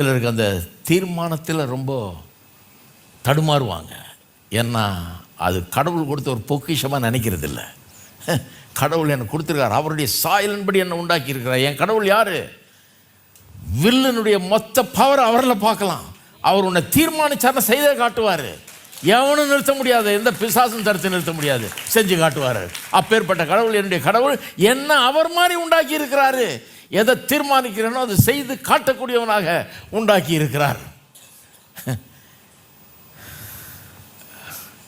சிலருக்கு அந்த தீர்மானத்தில் ரொம்ப தடுமாறுவாங்க. ஏன்னா அது கடவுள் கொடுத்த ஒரு பொக்கிஷமாக நினைக்கிறது இல்லை. கடவுள் எனக்கு கொடுத்துருக்கார், அவருடைய சாயலின்படி என்னை உண்டாக்கி இருக்கிறார். என் கடவுள் யார்? வில்லினுடைய மொத்த பவர் அவரில் பார்க்கலாம். அவர் உன்னை தீர்மானிச்சார்னா செய்தே காட்டுவார். எவனும் நிறுத்த முடியாது, எந்த பிசாசும் தடுத்து நிறுத்த முடியாது, செஞ்சு காட்டுவார். அப்பேற்பட்ட கடவுள் என்னுடைய கடவுள். என்ன அவர் மாதிரி உண்டாக்கி இருக்கிறாரு. எதை தீர்மானிக்கிறேனோ அதை செய்து காட்டக்கூடியவனாக உண்டாக்கி இருக்கிறார்.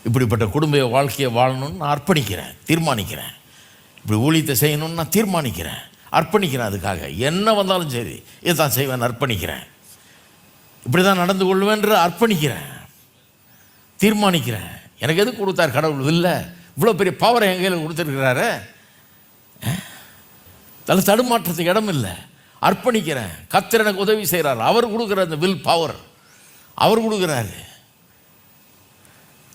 இப்படிப்பட்ட குடும்ப வாழ்க்கையை வாழணும்னு நான் அர்ப்பணிக்கிறேன், தீர்மானிக்கிறேன். இப்படி ஊழியத்தை செய்யணும்னு நான் தீர்மானிக்கிறேன், அர்ப்பணிக்கிறேன். அதுக்காக என்ன வந்தாலும் சரி இதைத்தான் செய்வேன், அர்ப்பணிக்கிறேன். இப்படி தான் நடந்து கொள்வேன்ற அர்ப்பணிக்கிறேன், தீர்மானிக்கிறேன். எனக்கு எதுக்கு கொடுத்தார் கடவுள்? இல்லை, இவ்வளோ பெரிய பவரை என் கையில் கொடுத்துருக்கிறாரு. அதில் தடுமாற்றத்துக்கு இடம் இல்லை. அர்ப்பணிக்கிறேன். கர்த்தர் எனக்கு உதவி செய்கிறார். அவர் கொடுக்குற அந்த வில் பவர் அவர் கொடுக்குறாரு.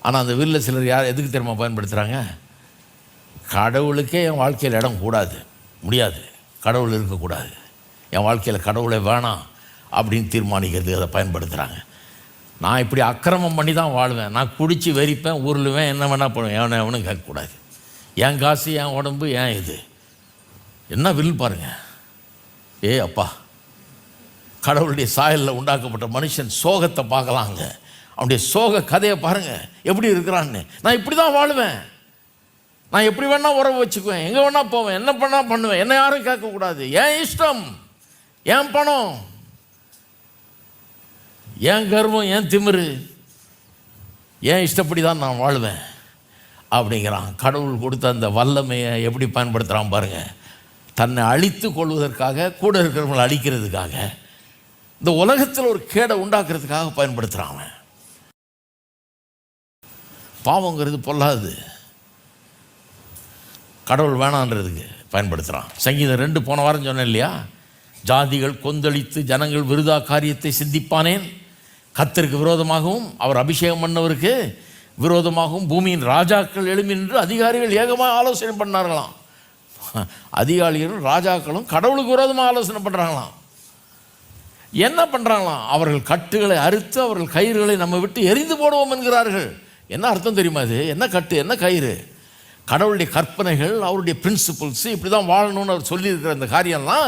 ஆனால் அந்த வில்லை சிலர் யார் எதுக்கு தெரியுமா பயன்படுத்துகிறாங்க? கடவுளுக்கே என் வாழ்க்கையில் இடம் கூடாது, முடியாது, கடவுள் இருக்கக்கூடாது, என் வாழ்க்கையில் கடவுளை வேணாம் அப்படின்னு தீர்மானிக்கிறதுக்கு அதை பயன்படுத்துகிறாங்க. நான் இப்படி அக்கிரமம் பண்ணி தான் வாழ்வேன், நான் குடித்து வெறிப்பேன், உருளுவேன், என்ன வேணால் பண்ணுவேன், எவனும் கேட்கக்கூடாது. என் காசு, என் உடம்பு, ஏன் இது என்ன வில் பாருங்க. அப்பா, கடவுளுடைய சாயலில் உண்டாக்கப்பட்ட மனுஷன் சோகத்தை பார்க்கலாங்க. அவனுடைய சோக கதையை பாருங்கள் எப்படி இருக்கிறான்னு. நான் இப்படி தான் வாழுவேன், நான் எப்படி வேணால் உறவு வச்சுக்குவேன், எங்கே வேணால் போவேன், என்ன பண்ணால் பண்ணுவேன், என்னை யாரும் கேட்கக்கூடாது, என் இஷ்டம், என் பணம், என் கர்வம், என் திமிரு, என் இஷ்டப்படி தான் நான் வாழ்வேன் அப்படிங்கிறான். கடவுள் கொடுத்த அந்த வல்லமையை எப்படி பயன்படுத்துகிறான் பாருங்கள். தன்னை அழித்து கொள்வதற்காக, கூட இருக்கிறவங்களை அழிக்கிறதுக்காக, இந்த உலகத்தில் ஒரு கேடை உண்டாக்குறதுக்காக பயன்படுத்துகிறான். பாவங்கிறது பொல்லாது, கடவுள் வேணான்றதுக்கு பயன்படுத்துகிறான். சங்கீதம் 2 போன வாரம் சொன்னேன் இல்லையா? ஜாதிகள் கொந்தளித்து ஜனங்கள் விருதா காரியத்தை சிந்திப்பானேன். கர்த்தருக்கு விரோதமாகவும் அவர் அபிஷேகம் பண்ணவருக்கு விரோதமாகவும் பூமியின் ராஜாக்கள் எழும்பி நின்று அதிகாரிகள் ஏகமாக ஆலோசனை பண்ணார்களாம். அதிகாரிகளும் ராஜாக்களும் கடவுளுக்கு விரோதமாக ஆலோசனை பண்ணுறாங்களாம். என்ன பண்ணுறாங்களாம்? அவர்கள் கட்டுகளை அறுத்து அவர்கள் கயிறுகளை நம்ம விட்டு எரிந்து போடுவோம் என்கிறார்கள். என்ன அர்த்தம் தெரியுமா? அது என்ன கட்டு, என்ன கயிறு? கடவுளுடைய கற்பனைகள், அவருடைய பிரின்சிபல்ஸ், இப்படி தான் வாழணும்னு அவர் சொல்லியிருக்கிற அந்த காரியம்லாம்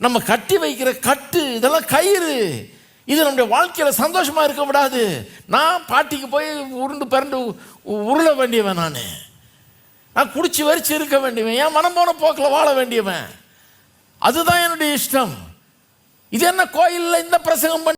நம்ம கட்டி வைக்கிற கட்டு, இதெல்லாம் கயிறு. இது நம்முடைய வாழ்க்கையில் சந்தோஷமாக இருக்க விடாது. நான் பாட்டிக்கு போய் உருண்டு பிறண்டு உருள வேண்டியவன், நான் குடிச்சு வரிச்சு இருக்க வேண்டியவன், என் மனம் போன போக்கில் வாழ வேண்டியவன். அதுதான் என்னுடைய இஷ்டம். இது என்ன கோயிலில் இந்த பிரசங்கம் பண்ணி